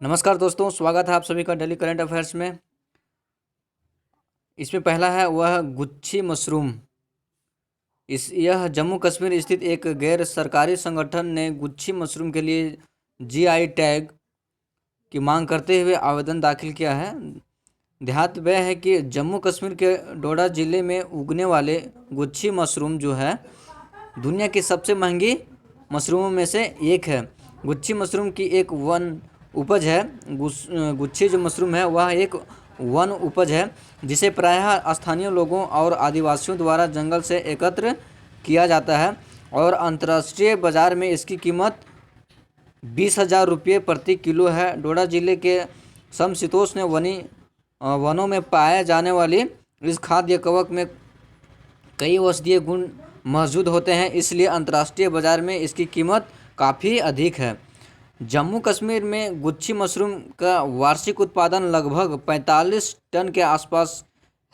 नमस्कार दोस्तों, स्वागत है आप सभी का डेली करंट अफेयर्स में। इसमें पहला है वह गुच्छी मशरूम। यह जम्मू कश्मीर स्थित एक गैर सरकारी संगठन ने गुच्छी मशरूम के लिए जीआई टैग की मांग करते हुए आवेदन दाखिल किया है। ध्यात वह है कि जम्मू कश्मीर के डोडा जिले में उगने वाले गुच्छी मशरूम जो है दुनिया की सबसे महंगी मशरूमों में से एक है। गुच्छी मशरूम की एक वन उपज है। गुच्छी जो मशरूम है वह एक वन उपज है जिसे प्रायः स्थानीय लोगों और आदिवासियों द्वारा जंगल से एकत्र किया जाता है और अंतर्राष्ट्रीय बाजार में इसकी कीमत 20,000 रुपये प्रति किलो है। डोडा जिले के समशीतोष्ण वनों में पाए जाने वाली इस खाद्य कवक में कई औषधीय गुण मौजूद होते हैं, इसलिए अंतर्राष्ट्रीय बाजार में इसकी कीमत काफ़ी अधिक है। जम्मू कश्मीर में गुच्छी मशरूम का वार्षिक उत्पादन लगभग 45 टन के आसपास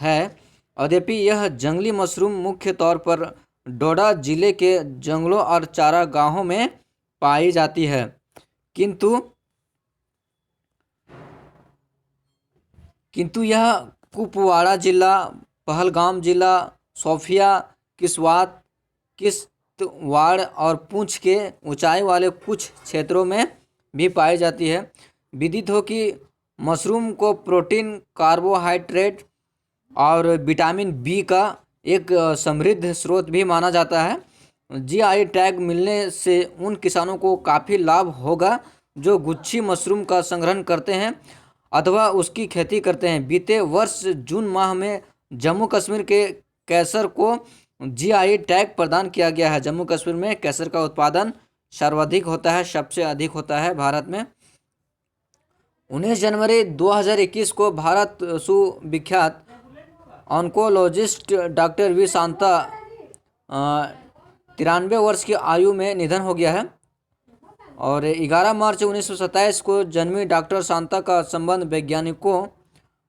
है। यद्यपि यह जंगली मशरूम मुख्य तौर पर डोडा जिले के जंगलों और चारागाहों में पाई जाती है, किंतु यह कुपवाड़ा जिला, पहलगाम जिला, शोपियां, किश्तवाड़ और पुंछ के ऊंचाई वाले कुछ क्षेत्रों में भी पाई जाती है। विदित हो कि मशरूम को प्रोटीन, कार्बोहाइड्रेट और विटामिन बी का एक समृद्ध स्रोत भी माना जाता है। जीआई टैग मिलने से उन किसानों को काफ़ी लाभ होगा जो गुच्छी मशरूम का संग्रहण करते हैं अथवा उसकी खेती करते हैं। बीते वर्ष जून माह में जम्मू कश्मीर के कैसर को जीआई टैग प्रदान किया गया है। जम्मू कश्मीर में कैसर का उत्पादन सर्वाधिक होता है, सबसे अधिक होता है भारत में। 19 जनवरी 2021 को भारत सुविख्यात ऑन्कोलॉजिस्ट डॉक्टर वी शांता 93 वर्ष की आयु में निधन हो गया है और 11 मार्च 1927 को जन्मी डॉक्टर शांता का संबंध वैज्ञानिकों,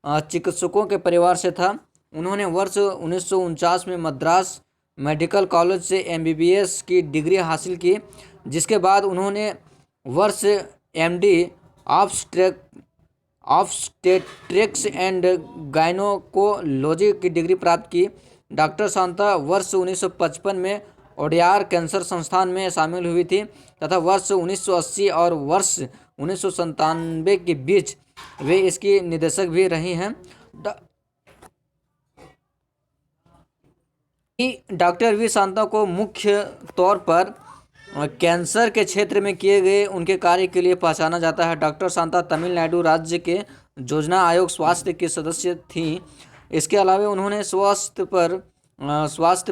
चिकित्सकों के परिवार से था। उन्होंने वर्ष 1949 में मद्रास मेडिकल कॉलेज से एमबीबीएस की डिग्री हासिल की, जिसके बाद उन्होंने वर्ष एमडी ऑब्स्टेट्रिक्स एंड गायनोकोलॉजी की डिग्री प्राप्त की। डॉक्टर शांता वर्ष 1955 में ओडेयार कैंसर संस्थान में शामिल हुई थी तथा वर्ष 1980 और वर्ष 1997 के बीच वे इसकी निदेशक भी रही हैं। डॉक्टर वी शांता को मुख्य तौर पर कैंसर के क्षेत्र में किए गए उनके कार्य के लिए पहचाना जाता है। डॉक्टर शांता तमिलनाडु राज्य के योजना आयोग स्वास्थ्य के सदस्य थीं। इसके अलावा उन्होंने स्वास्थ्य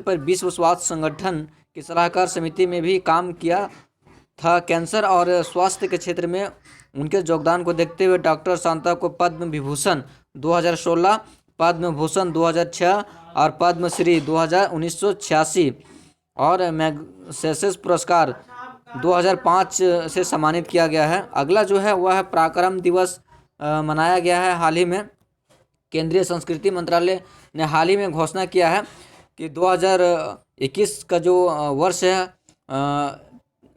पर विश्व स्वास्थ्य संगठन की सलाहकार समिति में भी काम किया था। कैंसर और स्वास्थ्य के क्षेत्र में उनके योगदान को देखते हुए डॉक्टर शांता को पद्म विभूषण 2016, पद्म भूषण 2006 और पद्मश्री 1986 और मैग्सेसे पुरस्कार 2005 से सम्मानित किया गया है। अगला जो है वह पराक्रम दिवस मनाया गया है हाल ही में। केंद्रीय संस्कृति मंत्रालय ने हाल ही में घोषणा किया है कि 2021 का जो वर्ष है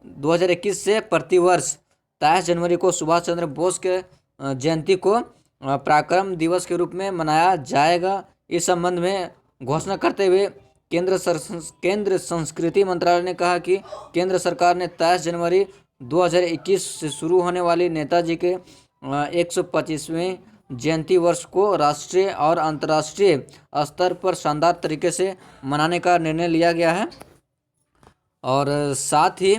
2021 से प्रतिवर्ष 23 जनवरी को सुभाष चंद्र बोस के जयंती को पराक्रम दिवस के रूप में मनाया जाएगा। इस संबंध में घोषणा करते हुए केंद्र संस्कृति मंत्रालय ने कहा कि केंद्र सरकार ने 23 जनवरी 2021 से शुरू होने वाली नेताजी के 125वें जयंती वर्ष को राष्ट्रीय और अंतर्राष्ट्रीय स्तर पर शानदार तरीके से मनाने का निर्णय लिया गया है और साथ ही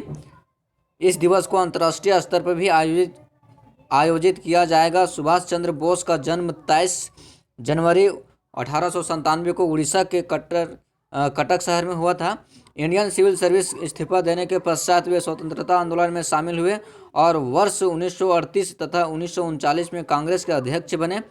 इस दिवस को अंतर्राष्ट्रीय स्तर पर भी आयोजित किया जाएगा। सुभाष चंद्र बोस का जन्म 23 जनवरी 1897 को उड़ीसा के कटक शहर में हुआ था। इंडियन सिविल सर्विस इस्तीफा देने के पश्चात वे स्वतंत्रता आंदोलन में शामिल हुए और वर्ष 1938 तथा 1939 में कांग्रेस के अध्यक्ष बने।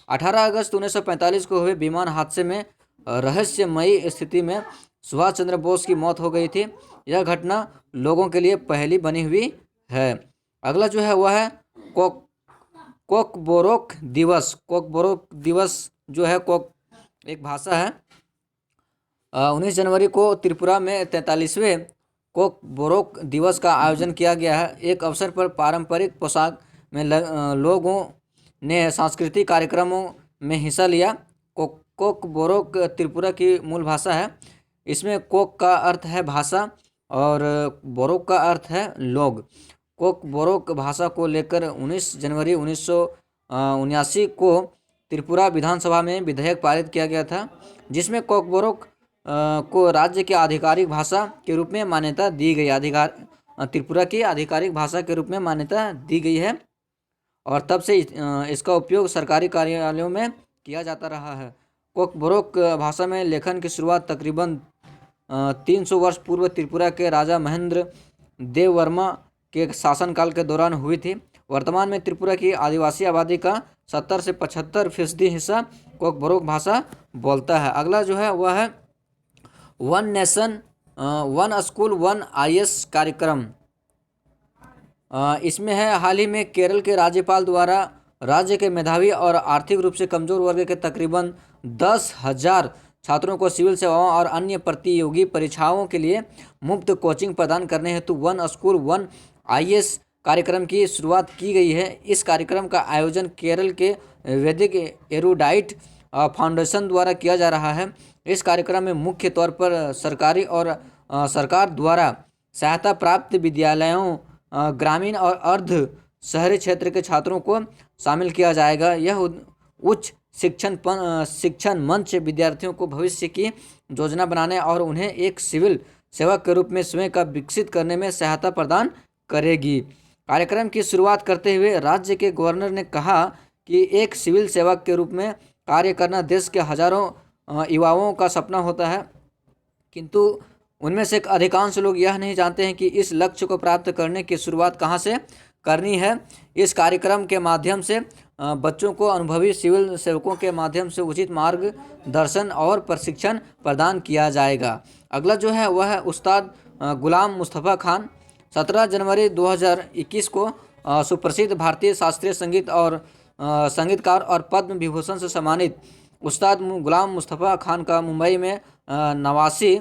18 अगस्त 1945 को हुए विमान हादसे में रहस्यमयी स्थिति में सुभाष चंद्र बोस की मौत हो गई थी। यह घटना लोगों के लिए पहली बनी हुई है। अगला जो है वह है कोकबोरोक दिवस। कोकबोरोक दिवस जो है एक भाषा है। 19 जनवरी को त्रिपुरा में 43वें कोकबोरोक दिवस का आयोजन किया गया है। एक अवसर पर पारंपरिक पोशाक में लोगों ने सांस्कृतिक कार्यक्रमों में हिस्सा लिया। कोक बोरोक त्रिपुरा की मूल भाषा है। इसमें कोक का अर्थ है भाषा और बोरोक का अर्थ है लोग। कोक बोरोक भाषा को लेकर 19 जनवरी 1979 को त्रिपुरा विधानसभा में विधेयक पारित किया गया था, जिसमें कोक बोरोक को राज्य की आधिकारिक भाषा के रूप में मान्यता दी गई। त्रिपुरा की आधिकारिक भाषा के रूप में मान्यता दी गई है और तब से इसका उपयोग सरकारी कार्यालयों में किया जाता रहा है। कोक बोरोक भाषा में लेखन की शुरुआत तकरीबन 300 वर्ष पूर्व त्रिपुरा के राजा महेंद्र देव वर्मा के शासनकाल के दौरान हुई थी। वर्तमान में त्रिपुरा की आदिवासी आबादी का 70 से 75% हिस्सा कोक बोरोक भाषा बोलता है। अगला जो है वह है one nation one school one IAS कार्यक्रम। इसमें है हाल ही में केरल के राज्यपाल द्वारा राज्य के मेधावी और आर्थिक रूप से कमजोर वर्ग के तकरीबन 10,000 छात्रों को सिविल सेवाओं और अन्य प्रतियोगी परीक्षाओं के लिए मुफ्त कोचिंग प्रदान करने हेतु वन स्कूल वन आईएएस कार्यक्रम की शुरुआत की गई है। इस कार्यक्रम का आयोजन केरल के वैदिक एरुडाइट फाउंडेशन द्वारा किया जा रहा है। इस कार्यक्रम में मुख्य तौर पर सरकारी और सरकार द्वारा सहायता प्राप्त विद्यालयों, ग्रामीण और अर्ध शहरी क्षेत्र के छात्रों को शामिल किया जाएगा। यह उच्च शिक्षण मंच विद्यार्थियों को भविष्य की योजना बनाने और उन्हें एक सिविल सेवक के रूप में स्वयं का विकसित करने में सहायता प्रदान करेगी। कार्यक्रम की शुरुआत करते हुए राज्य के गवर्नर ने कहा कि एक सिविल सेवक के रूप में कार्य करना देश के हजारों युवाओं का सपना होता है, किंतु उनमें से अधिकांश लोग यह नहीं जानते हैं कि इस लक्ष्य को प्राप्त करने की शुरुआत कहाँ से करनी है। इस कार्यक्रम के माध्यम से बच्चों को अनुभवी सिविल सेवकों के माध्यम से उचित मार्गदर्शन और प्रशिक्षण प्रदान किया जाएगा। अगला जो है वह है उस्ताद गुलाम मुस्तफ़ा खान। 17 जनवरी 2021 को सुप्रसिद्ध भारतीय शास्त्रीय संगीत और संगीतकार और पद्म विभूषण से सम्मानित उस्ताद गुलाम मुस्तफ़ा खान का मुंबई में 89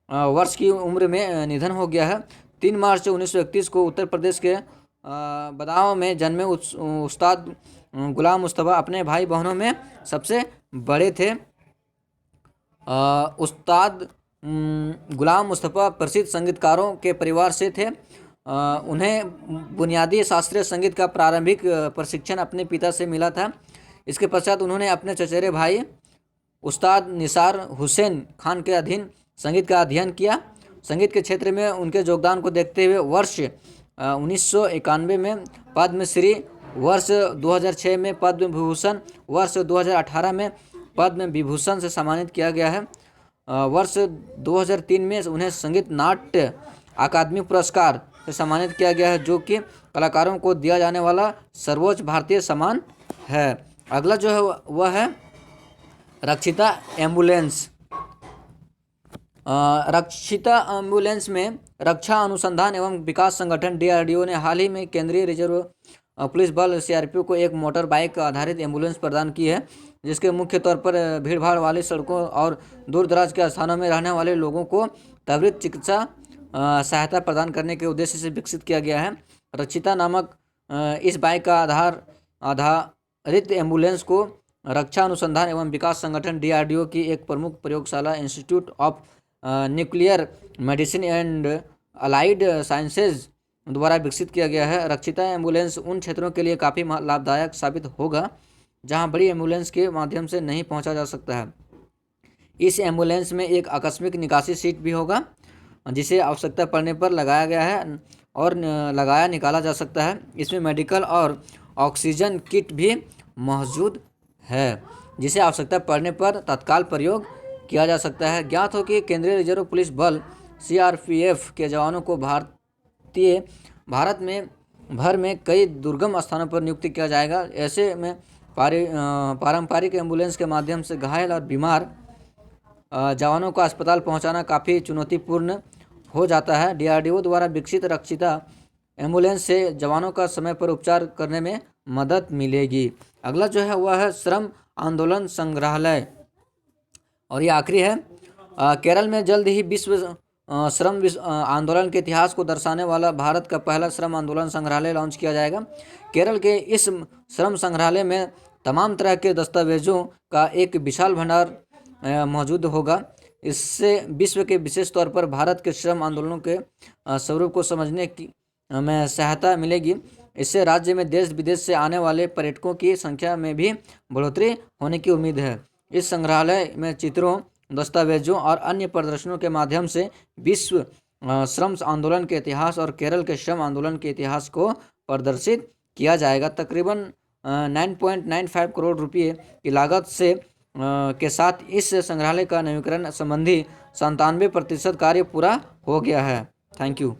वर्ष की उम्र में निधन हो गया है। 3 मार्च 1931 को उत्तर प्रदेश के बदाऊं में जन्मे उस्ताद गुलाम मुस्तफ़ा अपने भाई बहनों में सबसे बड़े थे। उस्ताद गुलाम मुस्तफ़ा प्रसिद्ध संगीतकारों के परिवार से थे। उन्हें बुनियादी शास्त्रीय संगीत का प्रारंभिक प्रशिक्षण अपने पिता से मिला था। इसके पश्चात उन्होंने अपने चचेरे भाई उस्ताद निसार हुसैन खान के अधीन संगीत का अध्ययन किया। संगीत के क्षेत्र में उनके योगदान को देखते हुए वर्ष 1991 में पद्मश्री, वर्ष 2006 में पद्म विभूषण, वर्ष 2018 में पद्म विभूषण से सम्मानित किया गया है। वर्ष 2003 में उन्हें संगीत नाट्य अकादमी पुरस्कार से सम्मानित किया गया है, जो कि कलाकारों को दिया जाने वाला सर्वोच्च भारतीय सम्मान है। अगला जो है वह है रक्षिता एम्बुलेंस। रक्षिता एम्बुलेंस में रक्षा अनुसंधान एवं विकास संगठन DRDO ने हाल ही में केंद्रीय रिजर्व पुलिस बल CRPO को एक मोटर बाइक आधारित एम्बुलेंस प्रदान की है, जिसके मुख्य तौर पर भीड़भाड़ वाली सड़कों और दूर दराज के स्थानों में रहने वाले लोगों को त्वरित चिकित्सा सहायता प्रदान करने के उद्देश्य से विकसित किया गया है। रक्षिता नामक इस बाइक का आधारित एम्बुलेंस को रक्षा अनुसंधान एवं विकास संगठन DRDO की एक प्रमुख प्रयोगशाला institute of nuclear medicine and allied sciences द्वारा विकसित किया गया है। रक्षिता एम्बुलेंस उन क्षेत्रों के लिए काफ़ी लाभदायक साबित होगा जहां बड़ी एम्बुलेंस के माध्यम से नहीं पहुंचा जा सकता है। इस एम्बुलेंस में एक आकस्मिक निकासी सीट भी होगा, जिसे आवश्यकता पड़ने पर लगाया गया है और लगाया निकाला जा सकता है। इसमें मेडिकल और ऑक्सीजन किट भी मौजूद है, जिसे आवश्यकता पड़ने पर तत्काल प्रयोग किया जा सकता है। ज्ञात हो कि केंद्रीय रिजर्व पुलिस बल CRPF के जवानों को भारत में भर में कई दुर्गम स्थानों पर नियुक्त किया जाएगा। ऐसे में पारंपरिक एम्बुलेंस के माध्यम से घायल और बीमार जवानों को अस्पताल पहुंचाना काफ़ी चुनौतीपूर्ण हो जाता है। DRDO द्वारा विकसित रक्षिता एम्बुलेंस से जवानों का समय पर उपचार करने में मदद मिलेगी। अगला जो है वह है श्रम आंदोलन संग्रहालय, और ये आखिरी है। केरल में जल्द ही विश्व आंदोलन के इतिहास को दर्शाने वाला भारत का पहला श्रम आंदोलन संग्रहालय लॉन्च किया जाएगा। केरल के इस श्रम संग्रहालय में तमाम तरह के दस्तावेजों का एक विशाल भंडार मौजूद होगा। इससे विश्व के विशेष तौर पर भारत के श्रम आंदोलनों के स्वरूप को समझने की में सहायता मिलेगी। इससे राज्य में देश विदेश से आने वाले पर्यटकों की संख्या में भी बढ़ोतरी होने की उम्मीद है। इस संग्रहालय में चित्रों, दस्तावेजों और अन्य प्रदर्शनों के माध्यम से विश्व श्रम आंदोलन के इतिहास और केरल के श्रम आंदोलन के इतिहास को प्रदर्शित किया जाएगा। तकरीबन 9.95 करोड़ रुपये की लागत से के साथ इस संग्रहालय का नवीकरण संबंधी 97% कार्य पूरा हो गया है। Thank you.